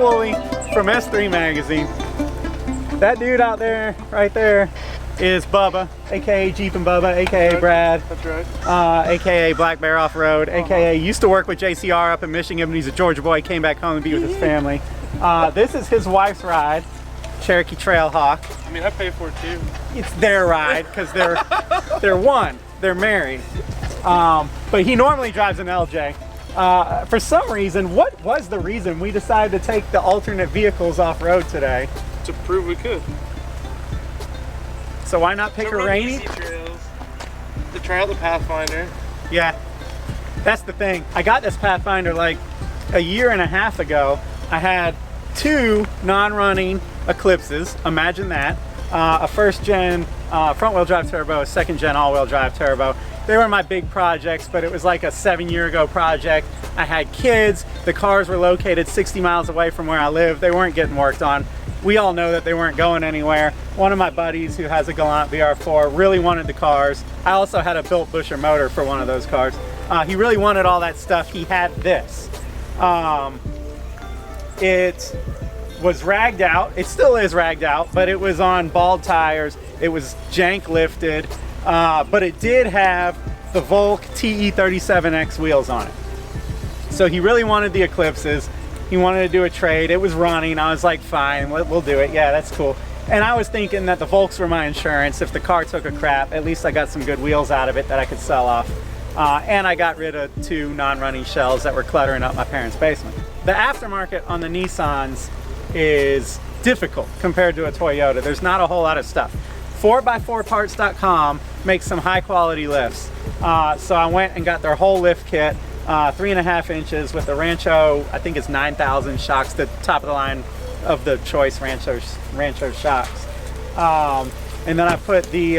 Wooley from S3 magazine. That dude out there, right there, is Bubba, aka Jeep and Bubba, aka Brad. That's right. Aka Black Bear Off-Road, aka used to work with JCR up in Michigan, but he's a Georgia boy, came back home to be with his family. This is his wife's ride, Cherokee Trailhawk. I mean, I pay for it too. It's their ride because they're married. But he normally drives an LJ. For some reason, what was the reason we decided to take the alternate vehicles off-road today? To prove we could. So why not pick a rainy? Easy trails. To try out the Pathfinder. Yeah, that's the thing. I got this Pathfinder like a year and a half ago. I had 2 non-running Eclipses, imagine that. A first gen front-wheel drive turbo, a second gen all-wheel drive turbo. They were my big projects, but it was like a 7-year-ago project. I had kids, the cars were located 60 miles away from where I live. They weren't getting worked on. We all know that they weren't going anywhere. One of my buddies who has a Galant VR4 really wanted the cars. I also had a built Busher motor for one of those cars. He really wanted all that stuff. He had this. It was ragged out. It still is ragged out, but it was on bald tires. It was jank lifted, but it did have the Volk TE37X wheels on it. So he really wanted the Eclipses. He wanted to do a trade. It was running. I was like, fine, we'll do it. Yeah, that's cool. And I was thinking that the Volks were my insurance. If the car took a crap, at least I got some good wheels out of it that I could sell off. And I got rid of 2 non-running shells that were cluttering up my parents' basement. The aftermarket on the Nissans is difficult compared to a Toyota. There's not a whole lot of stuff. 4x4parts.com makes some high quality lifts. So I went and got their whole lift kit, 3.5 inches with the Rancho, I think it's 9,000 shocks, the top of the line of the choice Rancho shocks. And then I put the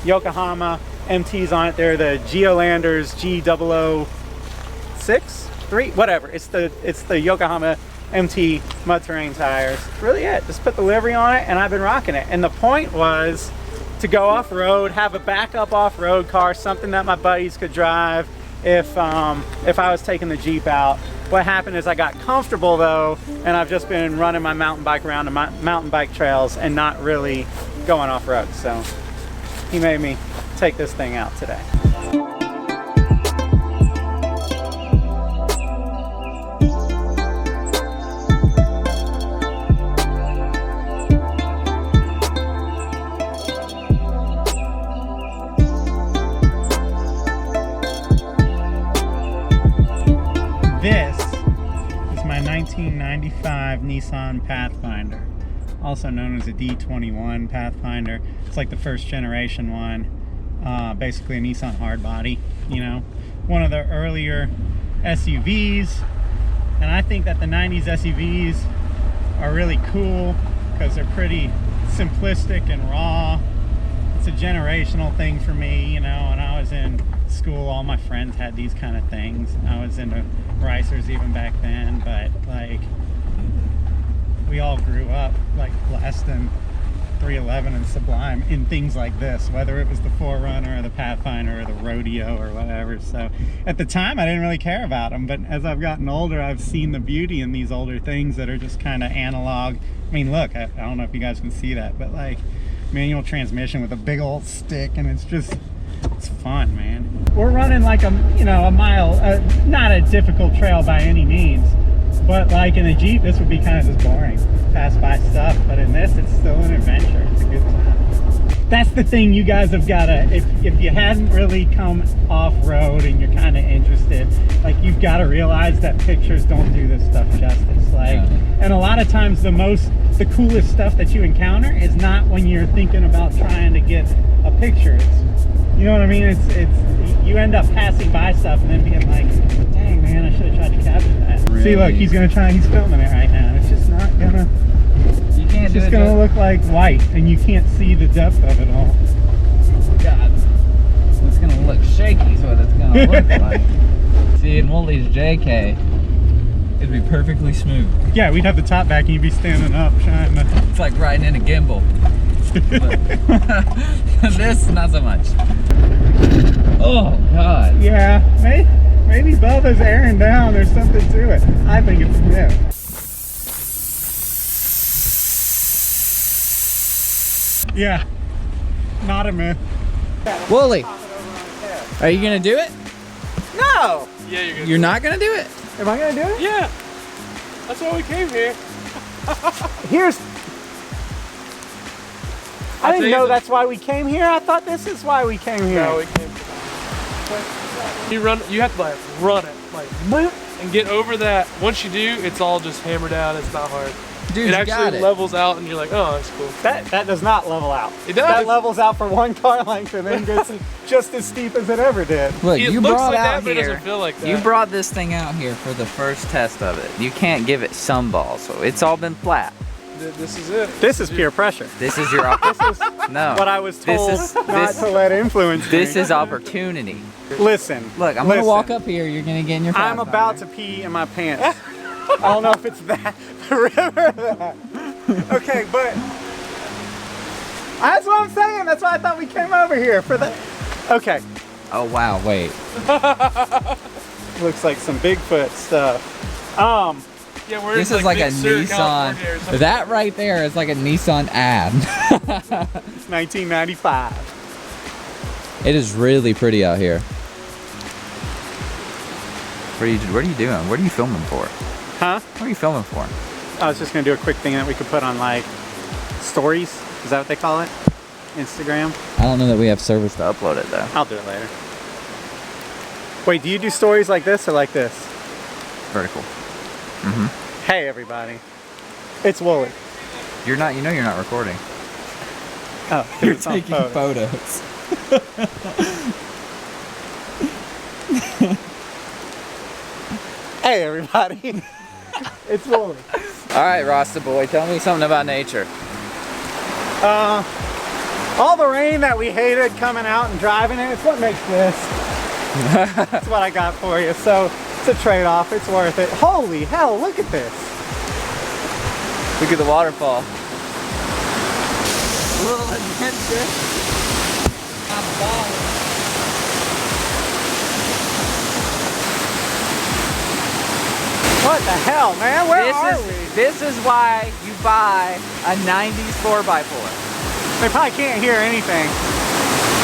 Yokohama MTs on it. They're the Geolanders G006, 3, whatever. It's the Yokohama MT mud terrain tires. Really it. Just put the livery on it and I've been rocking it. And the point was to go off-road, have a backup off-road car, something that my buddies could drive if I was taking the Jeep out. What happened is I got comfortable though, and I've just been running my mountain bike around the mountain bike trails and not really going off-road. So he made me take this thing out today. This is my 1995 Nissan Pathfinder, also known as a D21 Pathfinder. It's like the first generation one, basically a Nissan hardbody, you know, one of the earlier SUVs. And I think that the 90s SUVs are really cool because they're pretty simplistic and raw. It's a generational thing for me, you know. When I was in school, all my friends had these kind of things. I was into racers even back then, but like we all grew up like less than 311 and Sublime in things like this, whether it was the 4Runner or the Pathfinder or the Rodeo or whatever. So at the time I didn't really care about them, but as I've gotten older I've seen the beauty in these older things that are just kind of analog. I mean, look, I don't know if you guys can see that, but like manual transmission with a big old stick, and it's fun, man. We're running like a mile, not a difficult trail by any means, but like in a Jeep this would be kind of just boring, pass by stuff, but in this it's still an adventure. It's a good time. That's the thing you guys have got to, if you hadn't really come off-road and you're kind of interested, like you've got to realize that pictures don't do this stuff justice. Like, and a lot of times the coolest stuff that you encounter is not when you're thinking about trying to get a picture. It's, you know what I mean? It's you end up passing by stuff and then being like, dang man, I should have tried to capture that. Really? See, look, he's filming it right now. It's just not gonna. It's just gonna look like white, and you can't see the depth of it all. God, it's gonna look shaky, is what it's gonna look like. See, in Wooley's JK, it'd be perfectly smooth. Yeah, we'd have the top back, and you'd be standing up trying to. It's like riding in a gimbal. This, not so much. Oh God. Yeah, maybe Bubba's airing down. There's something to it. I think it's him. Yeah. Not a myth. Wooley, are you gonna do it? No! Yeah, you're good. You're not gonna do it? Am I gonna do it? Yeah. That's why we came here. Here's... I didn't know that's why we came here. I thought this is why we came here. No, we came here. You have to like run it, like boop, and get over that. Once you do, it's all just hammer down. It's not hard. Dude, it actually levels out, and you're like, oh, that's cool. That does not level out. It does. That levels out for one car length and then gets just as steep as it ever did. Look, It you looks brought like out that, but it here. doesn't feel like that. You brought this thing out here for the first test of it. You can't give it some balls, so it's all been flat. This is it. This is peer pressure. This is your This is no. what I was told This is not to let influence me. This is opportunity. Listen. Look, I'm gonna walk up here. You're gonna get in your. I'm about to pee in my pants. I don't know if it's that. Remember that. Okay, but that's what I'm saying. That's why I thought we came over here for the. Okay. Oh wow! Wait. Looks like some Bigfoot stuff. Yeah, we're This is like a Big Sur, Nissan. California or something. That right there is like a Nissan ad. 1995. It is really pretty out here. What are you doing? What are you filming for? Huh? What are you filming for? I was just gonna do a quick thing that we could put on like stories. Is that what they call it? Instagram. I don't know that we have service to upload it though. I'll do it later. Wait, do you do stories like this or like this? Vertical. Hey everybody, it's Wooley. You're not. You know you're not recording. Oh, You're it's on taking photo. photos. Hey everybody, it's Wooley. All right, Rasta boy, tell me something about nature. All the rain that we hated coming out and driving in, it's what makes this. That's what I got for you. So it's a trade-off. It's worth it. Holy hell, look at this. Look at the waterfall. A little adventure. I'm balling. What the hell, man? Where are we? This is why you buy a 90s 4x4. They probably can't hear anything.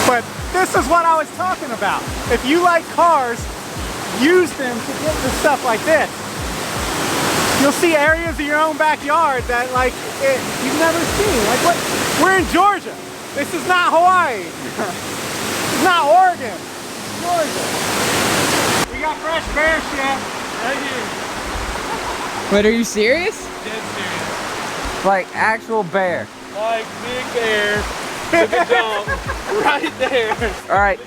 But this is what I was talking about. If you like cars, use them to get to stuff like this. You'll see areas of your own backyard that like you've never seen. Like what? We're in Georgia. This is not Hawaii. It's not Oregon. It's Georgia. We got fresh bear shit right here. Wait, are you serious? Dead serious. Like actual bear. Like big bear. Took a dump right there. All right.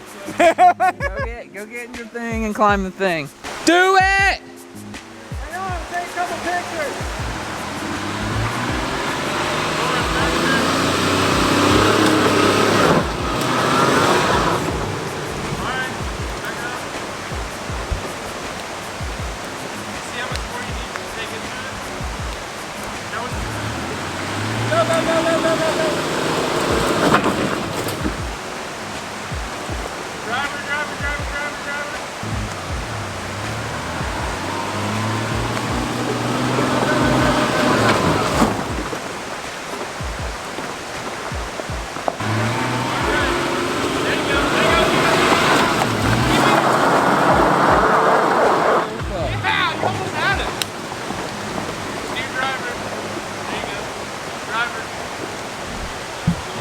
go get your thing and climb the thing. Do it! Hang on, take a couple pictures.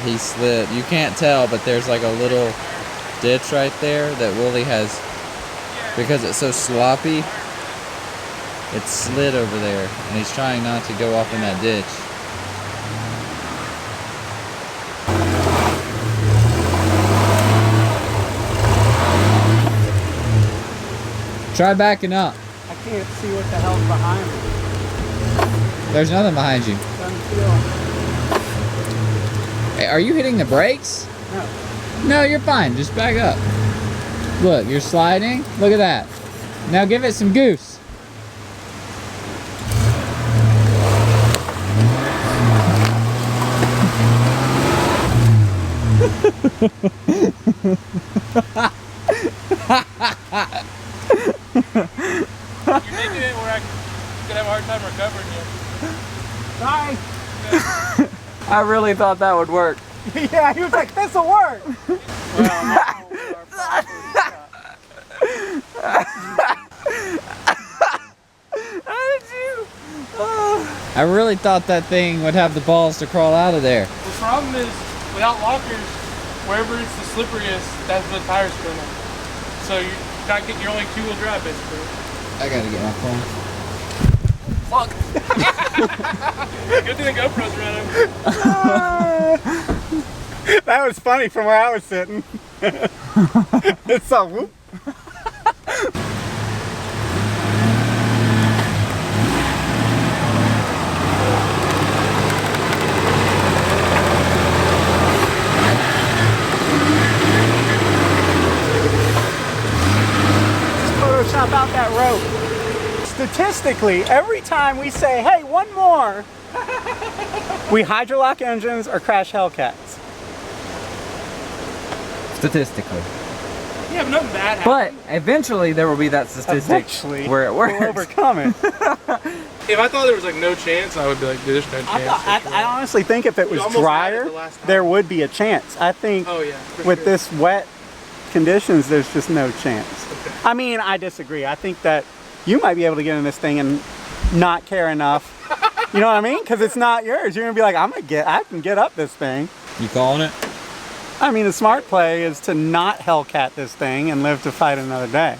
He slid. You can't tell, but there's like a little ditch right there that Wooley has, because it's so sloppy, it slid over there, and he's trying not to go off in that ditch. Try backing up. I can't see what the hell's behind me. There's nothing behind you. Doesn't feel. Hey, are you hitting the brakes? No. No, you're fine. Just back up. Look, you're sliding. Look at that. Now give it some goose. You're making it where I could have a hard time recovering you. Bye. I really thought that would work. Yeah, he was like, this'll work. I really thought that thing would have the balls to crawl out of there. The problem is, without lockers, wherever it's the slipperiest, that's the tire spinning. So you gotta get your only two-wheel drive, basically. I gotta get my phone. Fuck. Good thing the GoPro's running. That was funny from where I was sitting. It's so whoop. Photoshop out that rope. Statistically, every time we say, hey, one more, we hydrolock engines or crash Hellcats. Statistically. Yeah, but nothing bad But happens. eventually there will be that statistic Eventually, where it works. we'll overcome it. If I thought there was like no chance, I would be like, dude, there's no chance. I honestly think if it was almost had it drier, the last time. there would be a chance. I think Oh yeah. for with sure. this wet conditions, there's just no chance. Okay. I mean, I disagree. I think that you might be able to get in this thing and not care enough. You know what I mean? Because it's not yours. You're gonna be like, I can get up this thing. You calling it? I mean, the smart play is to not Hellcat this thing and live to fight another day.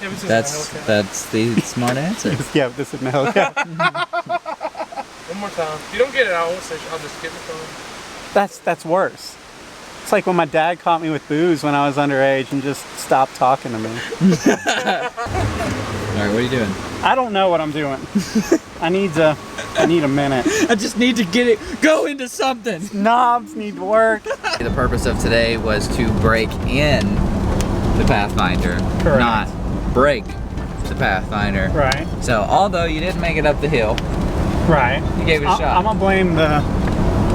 Yeah, but it's just a Hellcat. That's the smart answer. Yeah, this is a Hellcat. One more time. If you don't get it, I'll just get the phone. That's worse. It's like when my dad caught me with booze when I was underage and just stopped talking to me. Alright, what are you doing? I don't know what I'm doing. I need a minute. I just need to go into something. Knobs need to work. The purpose of today was to break in the Pathfinder, Correct. not break the Pathfinder. Right. So although you didn't make it up the hill, Right. you gave it a shot. I'm gonna blame the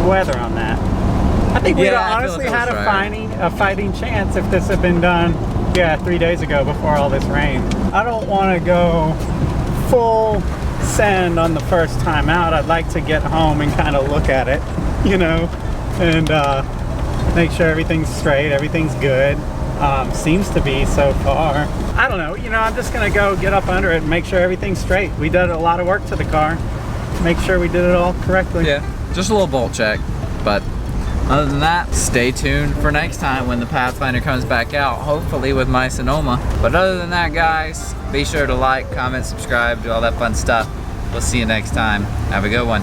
weather on that. I think we'd Yeah, have I feel honestly like it had was a fighting chance if this had been done, 3 days ago before all this rain. I don't want to go full send on the first time out. I'd like to get home and kind of look at it, you know, and make sure everything's straight, everything's good. Seems to be so far. I don't know, you know, I'm just gonna go get up under it and make sure everything's straight. We did a lot of work to the car. Make sure we did it all correctly. Yeah, just a little bolt check, but other than that, stay tuned for next time when the Pathfinder comes back out, hopefully with my Sonoma. But other than that, guys, be sure to like, comment, subscribe, do all that fun stuff. We'll see you next time. Have a good one.